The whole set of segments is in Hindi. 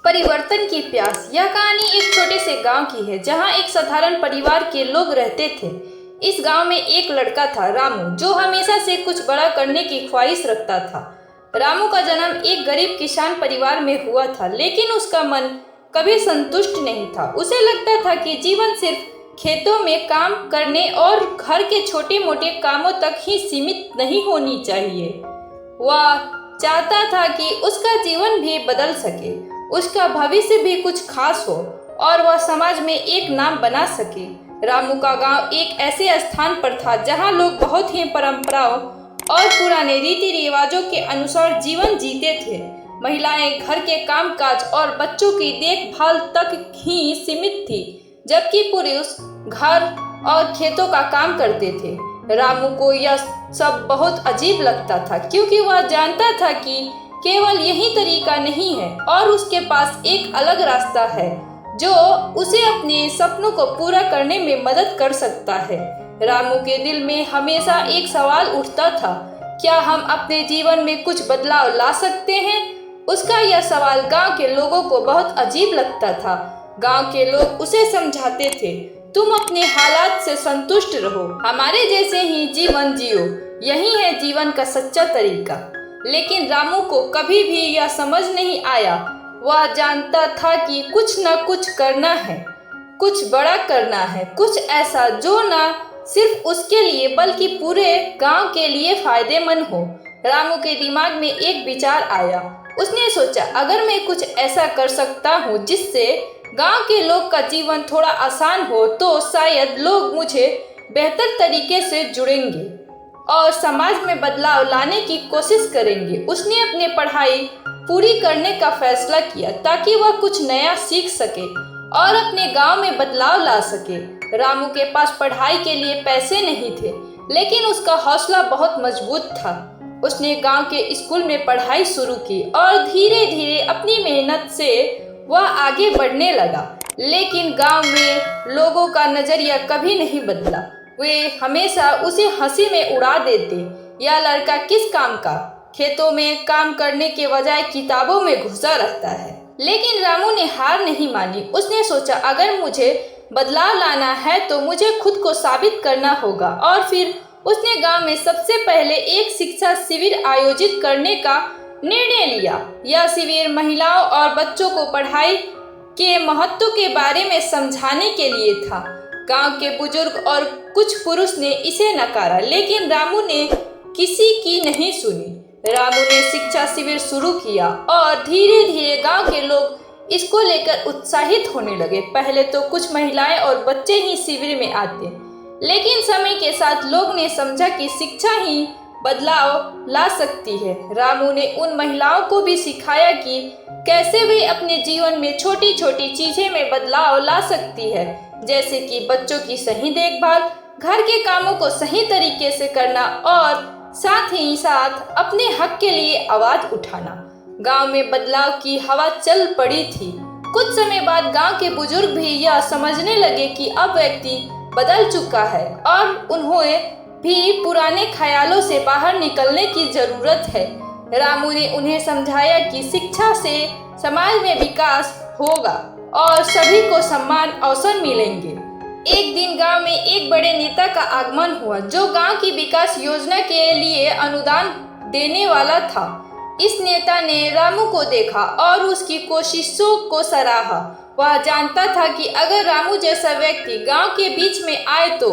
परिवर्तन की प्यास। यह कहानी एक छोटे से गांव की है जहां एक साधारण परिवार के लोग रहते थे। इस गांव में एक लड़का था रामू, जो हमेशा से कुछ बड़ा करने की ख्वाहिश रखता था। रामू का जन्म एक गरीब किसान परिवार में हुआ था, लेकिन उसका मन कभी संतुष्ट नहीं था। उसे लगता था कि जीवन सिर्फ खेतों में काम करने और घर के छोटे मोटे कामों तक ही सीमित नहीं होनी चाहिए। वह चाहता था कि उसका जीवन भी बदल सके, उसका भविष्य भी कुछ खास हो और वह समाज में एक नाम बना सके। रामू का गांव एक ऐसे स्थान पर था जहां लोग बहुत ही परंपराओं और पुराने रीति रिवाजों के अनुसार जीवन जीते थे। महिलाएं घर के कामकाज और बच्चों की देखभाल तक ही सीमित थी, जबकि पुरुष घर और खेतों का काम करते थे। रामू को यह सब बहुत अजीब लगता था, क्योंकि वह जानता था कि केवल यही तरीका नहीं है और उसके पास एक अलग रास्ता है जो उसे अपने सपनों को पूरा करने में मदद कर सकता है। रामू के दिल में हमेशा एक सवाल उठता था, क्या हम अपने जीवन में कुछ बदलाव ला सकते हैं? उसका यह सवाल गांव के लोगों को बहुत अजीब लगता था। गांव के लोग उसे समझाते थे, तुम अपने हालात से संतुष्ट रहो, हमारे जैसे ही जीवन जियो, यही है जीवन का सच्चा तरीका। लेकिन रामू को कभी भी यह समझ नहीं आया। वह जानता था कि कुछ न कुछ करना है, कुछ बड़ा करना है, कुछ ऐसा जो न सिर्फ उसके लिए बल्कि पूरे गांव के लिए फायदेमंद हो। रामू के दिमाग में एक विचार आया। उसने सोचा, अगर मैं कुछ ऐसा कर सकता हूँ जिससे गांव के लोग का जीवन थोड़ा आसान हो, तो शायद लोग मुझे बेहतर तरीके से जुड़ेंगे और समाज में बदलाव लाने की कोशिश करेंगे। उसने अपनी पढ़ाई पूरी करने का फैसला किया ताकि वह कुछ नया सीख सके और अपने गांव में बदलाव ला सके। रामू के पास पढ़ाई के लिए पैसे नहीं थे, लेकिन उसका हौसला बहुत मजबूत था। उसने गांव के स्कूल में पढ़ाई शुरू की और धीरे धीरे अपनी मेहनत से वह आगे बढ़ने लगा। लेकिन गांव में लोगों का नजरिया कभी नहीं बदला। वे हमेशा उसे हंसी में उड़ा देते। यह लड़का किस काम का, खेतों में काम करने के बजाय किताबों में घुसा रहता है। लेकिन रामू ने हार नहीं मानी। उसने सोचा, अगर मुझे बदलाव लाना है तो मुझे खुद को साबित करना होगा। और फिर उसने गांव में सबसे पहले एक शिक्षा शिविर आयोजित करने का निर्णय लिया। यह शिविर महिलाओं और बच्चों को पढ़ाई के महत्व के बारे में समझाने के लिए था। गांव के बुजुर्ग और कुछ पुरुष ने इसे नकारा, लेकिन रामू ने किसी की नहीं सुनी। रामू ने शिक्षा शिविर शुरू किया और धीरे धीरे गांव के लोग इसको लेकर उत्साहित होने लगे। पहले तो कुछ महिलाएं और बच्चे ही शिविर में आते, लेकिन समय के साथ लोग ने समझा कि शिक्षा ही बदलाव ला सकती है। रामू ने उन महिलाओं को भी सिखाया कि कैसे वे अपने जीवन में छोटी छोटी चीजें में बदलाव ला सकती है, जैसे कि बच्चों की सही देखभाल, घर के कामों को सही तरीके से करना और साथ ही साथ अपने हक के लिए आवाज उठाना। गांव में बदलाव की हवा चल पड़ी थी। कुछ समय बाद गांव के बुजुर्ग भी यह समझने लगे कि अब व्यक्ति बदल चुका है और उन्हें भी पुराने ख्यालों से बाहर निकलने की जरूरत है। रामू ने उन्हें समझाया कि शिक्षा से समाज में विकास होगा और सभी को समान अवसर मिलेंगे। एक दिन गांव में एक बड़े नेता का आगमन हुआ, जो गांव की विकास योजना के लिए अनुदान देने वाला था। इस नेता ने रामू को देखा और उसकी कोशिशों को सराहा। वह जानता था कि अगर रामू जैसा व्यक्ति गांव के बीच में आए तो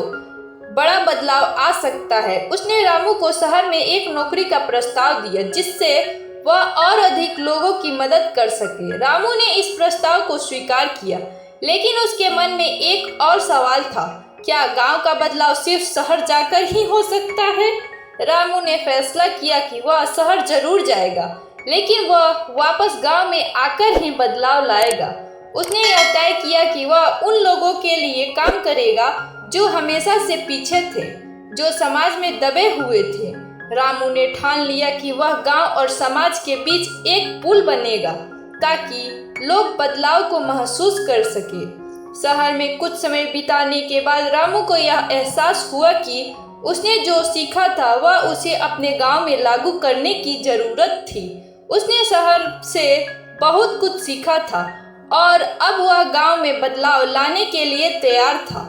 बड़ा बदलाव आ सकता है। उसने रामू को शहर में एक नौकरी का प्रस्ताव दिया, जिससे वह और अधिक लोगों की मदद कर सके। रामू ने इस प्रस्ताव को स्वीकार किया, लेकिन उसके मन में एक और सवाल था, क्या गांव का बदलाव सिर्फ शहर जाकर ही हो सकता है? रामू ने फैसला किया कि वह शहर जरूर जाएगा, लेकिन वह वापस गांव में आकर ही बदलाव लाएगा। उसने यह तय किया कि वह उन लोगों के लिए काम करेगा जो हमेशा से पीछे थे, जो समाज में दबे हुए थे। रामू ने ठान लिया कि वह गांव और समाज के बीच एक पुल बनेगा, ताकि लोग बदलाव को महसूस कर सके। शहर में कुछ समय बिताने के बाद रामू को यह एहसास हुआ कि उसने जो सीखा था वह उसे अपने गांव में लागू करने की जरूरत थी। उसने शहर से बहुत कुछ सीखा था और अब वह गांव में बदलाव लाने के लिए तैयार था।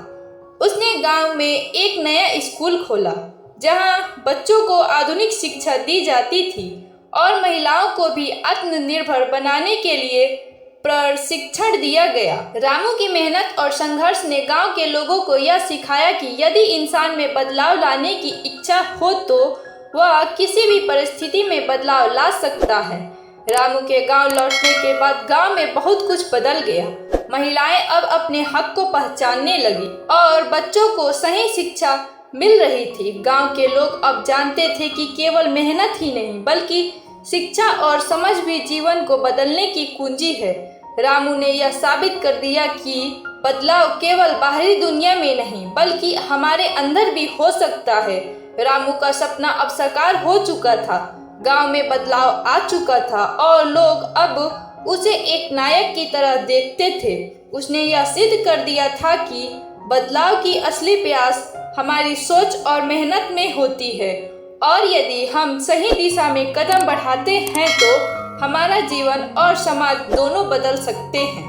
उसने गांव में एक नया स्कूल खोला जहां बच्चों को आधुनिक शिक्षा दी जाती थी और महिलाओं को भी आत्मनिर्भर बनाने के लिए प्रशिक्षण दिया गया। रामू की मेहनत और संघर्ष ने गांव के लोगों को यह सिखाया कि यदि इंसान में बदलाव लाने की इच्छा हो तो वह किसी भी परिस्थिति में बदलाव ला सकता है। रामू के गांव लौटने के बाद गांव में बहुत कुछ बदल गया। महिलाएं अब अपने हक को पहचानने लगी और बच्चों को सही शिक्षा मिल रही थी। गांव के लोग अब जानते थे कि केवल मेहनत ही नहीं बल्कि शिक्षा और समझ भी जीवन को बदलने की कुंजी है। रामू ने यह साबित कर दिया कि बदलाव केवल बाहरी दुनिया में नहीं बल्कि हमारे अंदर भी हो सकता है। रामू का सपना अब साकार हो चुका था। गांव में बदलाव आ चुका था और लोग अब उसे एक नायक की तरह देखते थे। उसने यह सिद्ध कर दिया था कि बदलाव की असली प्यास हमारी सोच और मेहनत में होती है और यदि हम सही दिशा में कदम बढ़ाते हैं तो हमारा जीवन और समाज दोनों बदल सकते हैं।